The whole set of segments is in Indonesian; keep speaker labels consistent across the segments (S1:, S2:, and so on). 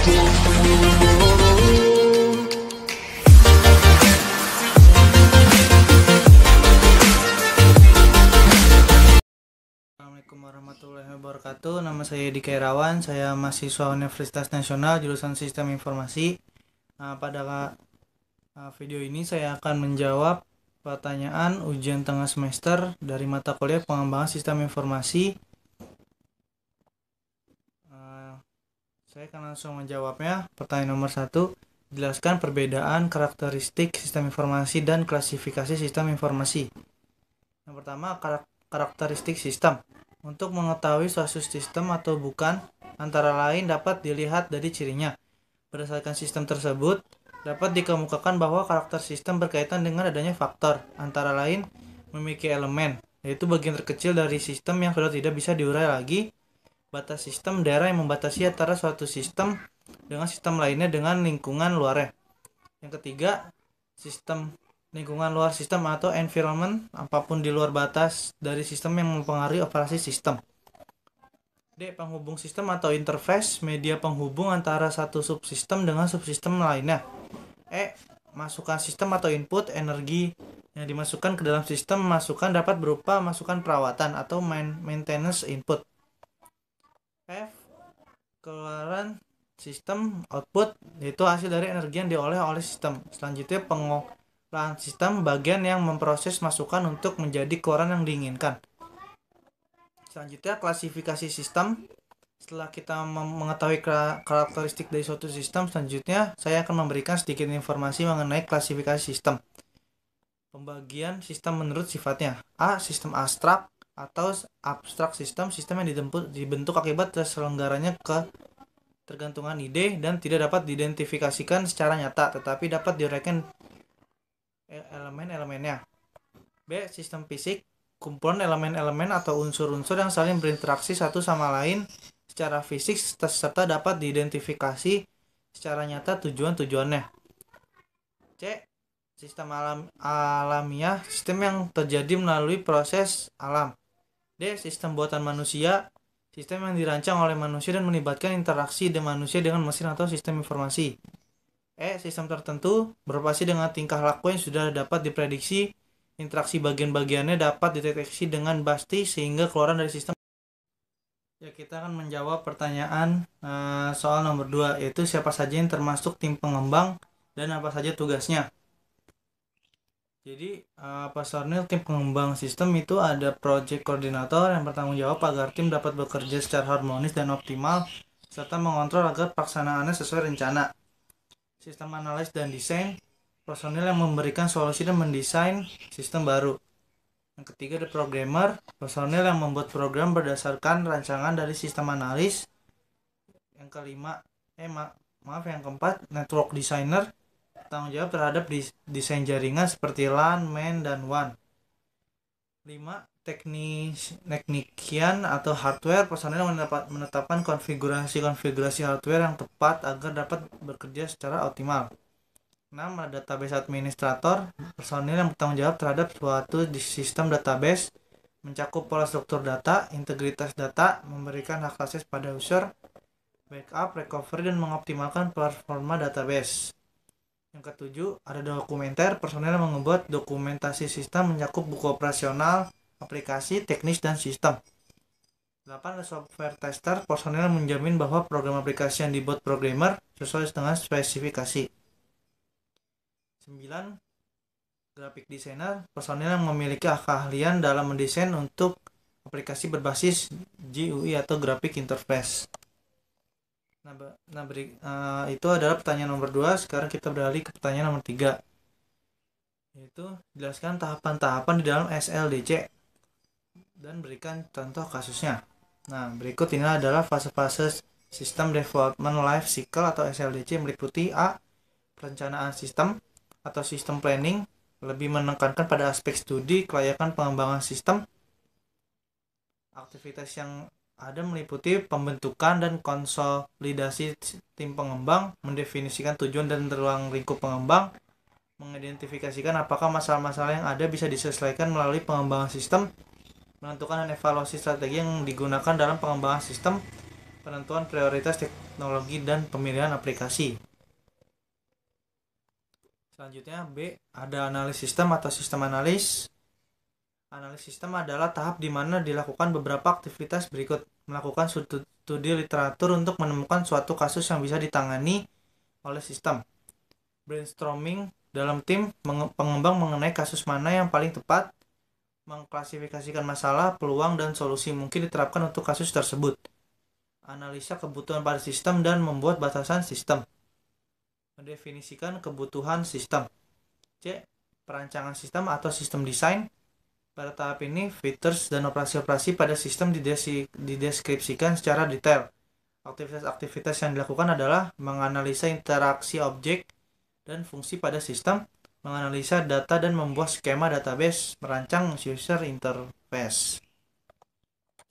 S1: Assalamualaikum warahmatullahi wabarakatuh. Nama saya Diki Irawan, saya mahasiswa Universitas Nasional jurusan Sistem Informasi. Pada video ini saya akan menjawab pertanyaan ujian tengah semester dari mata kuliah Pengembangan Sistem Informasi. Saya akan langsung menjawabnya. Pertanyaan nomor 1, jelaskan perbedaan karakteristik sistem informasi dan klasifikasi sistem informasi. Yang pertama, karakteristik sistem. Untuk mengetahui suatu sistem atau bukan, antara lain dapat dilihat dari cirinya. Berdasarkan sistem tersebut, dapat dikemukakan bahwa karakter sistem berkaitan dengan adanya faktor, antara lain memiliki elemen, yaitu bagian terkecil dari sistem yang sudah tidak bisa diurai lagi, batas sistem, daerah yang membatasi antara suatu sistem dengan sistem lainnya dengan lingkungan luarnya. Yang ketiga, sistem lingkungan luar sistem atau environment, apapun di luar batas dari sistem yang mempengaruhi operasi sistem. D. Penghubung sistem atau interface, media penghubung antara satu subsistem dengan subsistem lainnya. E. Masukan sistem atau input, energi yang dimasukkan ke dalam sistem masukan dapat berupa masukan perawatan atau maintenance input. F. Keluaran sistem, output, yaitu hasil dari energi yang diolah oleh sistem. Selanjutnya, pengolahan sistem, bagian yang memproses masukan untuk menjadi keluaran yang diinginkan. Selanjutnya, klasifikasi sistem. Setelah kita mengetahui karakteristik dari suatu sistem, selanjutnya saya akan memberikan sedikit informasi mengenai klasifikasi sistem. Pembagian sistem menurut sifatnya. A. Sistem abstrak atau abstrak sistem yang dibentuk akibat terselenggaranya ketergantungan ide dan tidak dapat diidentifikasikan secara nyata, tetapi dapat diuraikan elemen-elemennya. B. Sistem fisik, kumpulan elemen-elemen atau unsur-unsur yang saling berinteraksi satu sama lain secara fisik serta dapat diidentifikasi secara nyata tujuan-tujuannya. C. Sistem alamiah, sistem yang terjadi melalui proses alam. D. Sistem buatan manusia, sistem yang dirancang oleh manusia dan melibatkan interaksi manusia dengan mesin atau sistem informasi. E. Sistem tertentu beroperasi dengan tingkah laku yang sudah dapat diprediksi, interaksi bagian-bagiannya dapat dideteksi dengan pasti sehingga keluaran dari sistem. Ya, kita akan menjawab pertanyaan soal nomor 2, yaitu siapa saja yang termasuk tim pengembang dan apa saja tugasnya. Jadi, personil tim pengembang sistem itu ada project koordinator yang bertanggung jawab agar tim dapat bekerja secara harmonis dan optimal, serta mengontrol agar pelaksanaannya sesuai rencana. Sistem analis dan desain, personil yang memberikan solusi dan mendesain sistem baru. Yang ketiga, ada programmer, personil yang membuat program berdasarkan rancangan dari sistem analis. Yang kelima, yang keempat, network designer, tanggung jawab terhadap desain jaringan seperti LAN, MAN, dan WAN. 5. Teknisian atau hardware, personel yang menetapkan konfigurasi hardware yang tepat agar dapat bekerja secara optimal. 6. Database administrator, personil yang bertanggung jawab terhadap suatu sistem database, mencakup pola struktur data, integritas data, memberikan hak akses pada user, backup, recovery, dan mengoptimalkan performa database. Yang ketujuh, ada dokumenter, personel yang membuat dokumentasi sistem mencakup buku operasional, aplikasi, teknis, dan sistem. 8. Ada software tester, personel yang menjamin bahwa program aplikasi yang dibuat programmer sesuai dengan spesifikasi. 9. Graphic designer, personel yang memiliki keahlian dalam mendesain untuk aplikasi berbasis GUI atau graphic interface. Itu adalah pertanyaan nomor 2. Sekarang kita beralih ke pertanyaan nomor 3, yaitu jelaskan tahapan-tahapan di dalam SLDC dan berikan contoh kasusnya. Berikut ini adalah fase-fase System Development Life Cycle atau SLDC, meliputi A. Perencanaan sistem atau System Planning, lebih menekankan pada aspek studi kelayakan pengembangan sistem. Aktivitas yang ada meliputi pembentukan dan konsolidasi tim pengembang, mendefinisikan tujuan dan ruang lingkup pengembang, mengidentifikasikan apakah masalah-masalah yang ada bisa diselesaikan melalui pengembangan sistem, menentukan dan evaluasi strategi yang digunakan dalam pengembangan sistem, penentuan prioritas teknologi dan pemilihan aplikasi. Selanjutnya B, ada analis sistem atau sistem analis. Analis sistem adalah tahap di mana dilakukan beberapa aktivitas berikut. Melakukan studi literatur untuk menemukan suatu kasus yang bisa ditangani oleh sistem. Brainstorming dalam tim pengembang mengenai kasus mana yang paling tepat. Mengklasifikasikan masalah, peluang, dan solusi mungkin diterapkan untuk kasus tersebut. Analisa kebutuhan pada sistem dan membuat batasan sistem. Mendefinisikan kebutuhan sistem. C. Perancangan sistem atau sistem desain. Pada tahap ini, features dan operasi-operasi pada sistem dideskripsikan secara detail. Aktivitas-aktivitas yang dilakukan adalah menganalisa interaksi objek dan fungsi pada sistem, menganalisa data dan membuat skema database, merancang user interface.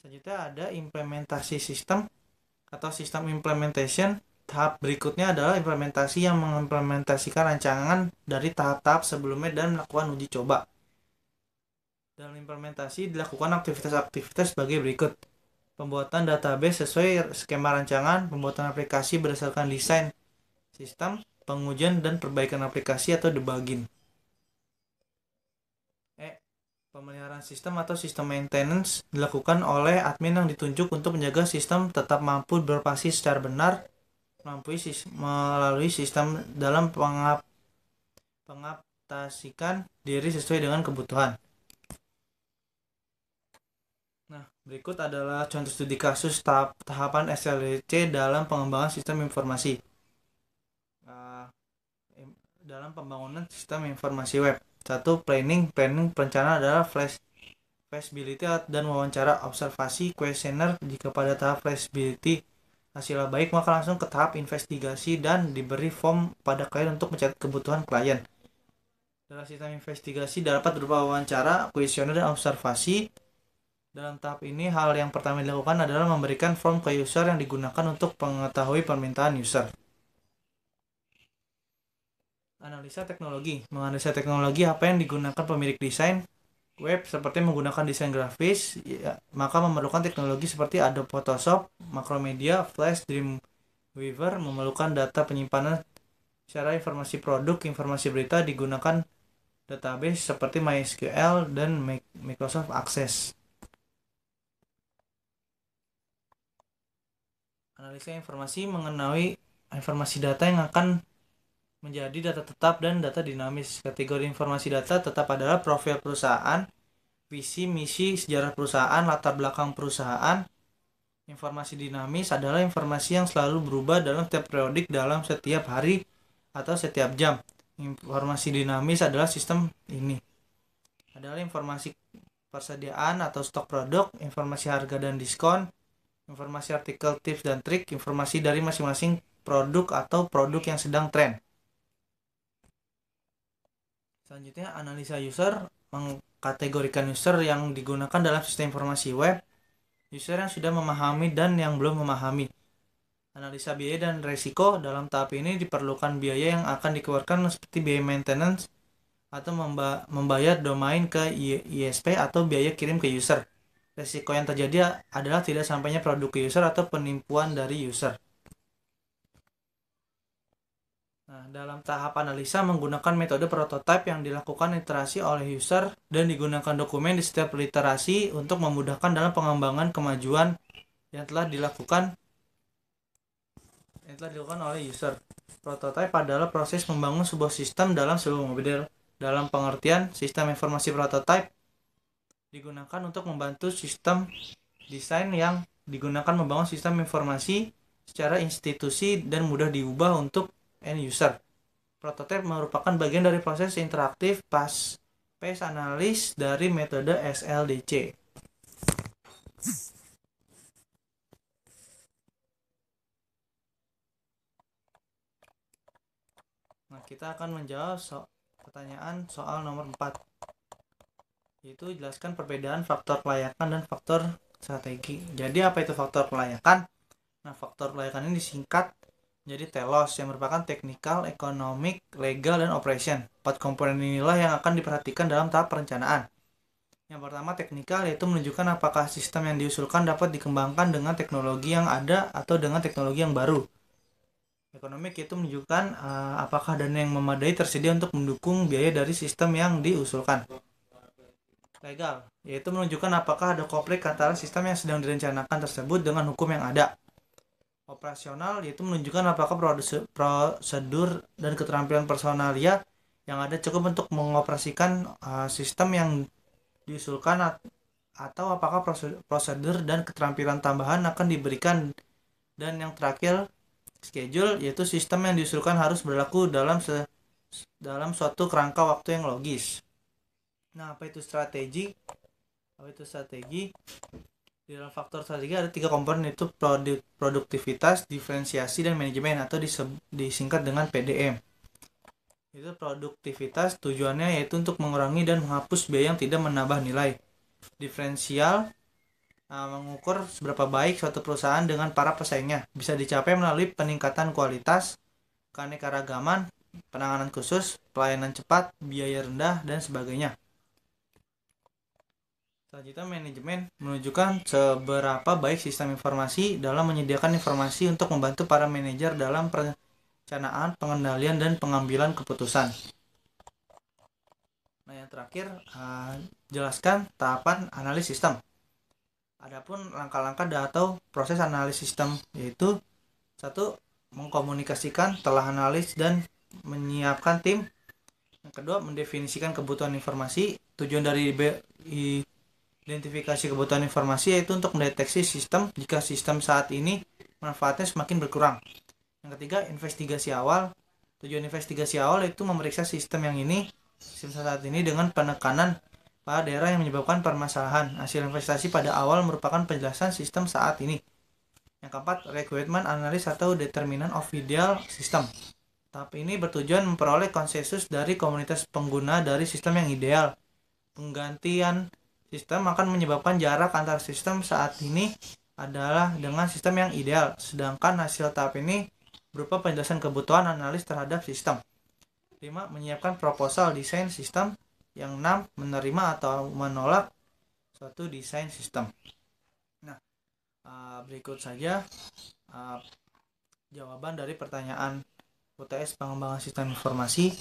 S1: Selanjutnya ada implementasi sistem atau sistem implementation. Tahap berikutnya adalah implementasi yang mengimplementasikan rancangan dari tahap-tahap sebelumnya dan melakukan uji coba. Dalam implementasi dilakukan aktivitas-aktivitas sebagai berikut. Pembuatan database sesuai skema rancangan, pembuatan aplikasi berdasarkan desain sistem, pengujian dan perbaikan aplikasi atau debugging. Pemeliharaan sistem atau sistem maintenance dilakukan oleh admin yang ditunjuk untuk menjaga sistem tetap mampu beroperasi secara benar melalui sistem dalam pengaplikasikan diri sesuai dengan kebutuhan. Nah, berikut adalah contoh studi kasus tahapan SLDC dalam pengembangan sistem informasi. Dalam pembangunan sistem informasi web. 1. Planning perencanaan adalah feasibility dan wawancara observasi kuesioner. Jika pada tahap feasibility hasilnya baik, maka langsung ke tahap investigasi dan diberi form pada klien untuk mencatat kebutuhan klien. Dalam sistem investigasi dapat berupa wawancara, kuesioner, dan observasi. Dalam tahap ini, hal yang pertama dilakukan adalah memberikan form ke user yang digunakan untuk mengetahui permintaan user. Analisa teknologi. Menganalisa teknologi apa yang digunakan pemilik desain web seperti menggunakan desain grafis, ya, maka memerlukan teknologi seperti Adobe Photoshop, Macromedia, Flash, Dreamweaver, memerlukan data penyimpanan secara informasi produk, informasi berita digunakan database seperti MySQL dan Microsoft Access. Analisa informasi mengenai informasi data yang akan menjadi data tetap dan data dinamis. Kategori informasi data tetap adalah profil perusahaan, visi, misi, sejarah perusahaan, latar belakang perusahaan. Informasi dinamis adalah informasi yang selalu berubah dalam setiap periodik, dalam setiap hari, atau setiap jam. Informasi dinamis adalah sistem ini. Adalah informasi persediaan atau stok produk, informasi harga dan diskon, informasi artikel, tips dan trik, informasi dari masing-masing produk atau produk yang sedang tren. Selanjutnya, analisa user mengkategorikan user yang digunakan dalam sistem informasi web, user yang sudah memahami dan yang belum memahami. Analisa biaya dan resiko. Dalam tahap ini diperlukan biaya yang akan dikeluarkan seperti biaya maintenance atau membayar domain ke ISP atau biaya kirim ke user. Resiko yang terjadi adalah tidak sampainya produk ke user atau penipuan dari user. Nah, dalam tahap analisa menggunakan metode prototype yang dilakukan iterasi oleh user dan digunakan dokumen di setiap literasi untuk memudahkan dalam pengembangan kemajuan yang telah dilakukan oleh user. Prototype adalah proses membangun sebuah sistem dalam sebuah model. Dalam pengertian, sistem informasi prototype digunakan untuk membantu sistem desain yang digunakan membangun sistem informasi secara institusi dan mudah diubah untuk end user. Prototype merupakan bagian dari proses interaktif phase analis dari metode SLDC. Nah, kita akan menjawab pertanyaan soal nomor 4. Yaitu jelaskan perbedaan faktor kelayakan dan faktor strategi. Jadi apa itu faktor kelayakan? Nah, faktor kelayakan ini disingkat jadi TELOS yang merupakan technical, economic, legal, dan operation. 4 komponen inilah yang akan diperhatikan dalam tahap perencanaan. Yang pertama teknikal, yaitu menunjukkan apakah sistem yang diusulkan dapat dikembangkan dengan teknologi yang ada atau dengan teknologi yang baru. Ekonomik, yaitu menunjukkan apakah dana yang memadai tersedia untuk mendukung biaya dari sistem yang diusulkan. Legal, yaitu menunjukkan apakah ada konflik antara sistem yang sedang direncanakan tersebut dengan hukum yang ada. Operasional, yaitu menunjukkan apakah prosedur dan keterampilan personalia yang ada cukup untuk mengoperasikan sistem yang diusulkan, atau apakah prosedur dan keterampilan tambahan akan diberikan. Dan yang terakhir, schedule, yaitu sistem yang diusulkan harus berlaku dalam suatu kerangka waktu yang logis. Nah, apa itu strategi? Di dalam faktor strategi ada 3 komponen, yaitu produktivitas, diferensiasi, dan manajemen, atau disingkat dengan PDM. Itu produktivitas tujuannya yaitu untuk mengurangi dan menghapus biaya yang tidak menambah nilai. Diferensial mengukur seberapa baik suatu perusahaan dengan para pesaingnya. Bisa dicapai melalui peningkatan kualitas, keanekaragaman, penanganan khusus, pelayanan cepat, biaya rendah, dan sebagainya. Selanjutnya, manajemen menunjukkan seberapa baik sistem informasi dalam menyediakan informasi untuk membantu para manajer dalam perencanaan, pengendalian, dan pengambilan keputusan. Nah, yang terakhir, jelaskan tahapan analis sistem. Adapun langkah-langkah atau proses analis sistem, yaitu 1. Mengkomunikasikan telah analis dan menyiapkan tim. Yang kedua, mendefinisikan kebutuhan informasi. Tujuan dari identifikasi kebutuhan informasi yaitu untuk mendeteksi sistem jika sistem saat ini manfaatnya semakin berkurang. Yang ketiga, investigasi awal. Tujuan investigasi awal yaitu memeriksa sistem saat ini dengan penekanan pada daerah yang menyebabkan permasalahan. Hasil investasi pada awal merupakan penjelasan sistem saat ini. Yang keempat, requirement analysis atau determinant of ideal system. Tahap ini bertujuan memperoleh konsensus dari komunitas pengguna dari sistem yang ideal. Penggantian sistem akan menyebabkan jarak antara sistem saat ini adalah dengan sistem yang ideal, sedangkan hasil tahap ini berupa penjelasan kebutuhan analis terhadap sistem. 5. Menyiapkan proposal desain sistem. Yang 6. Menerima atau menolak suatu desain sistem. Nah, berikut saja jawaban dari pertanyaan UTS pengembangan sistem informasi.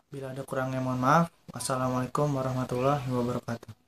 S1: Bila ada kurangnya mohon maaf. Wassalamualaikum warahmatullahi wabarakatuh.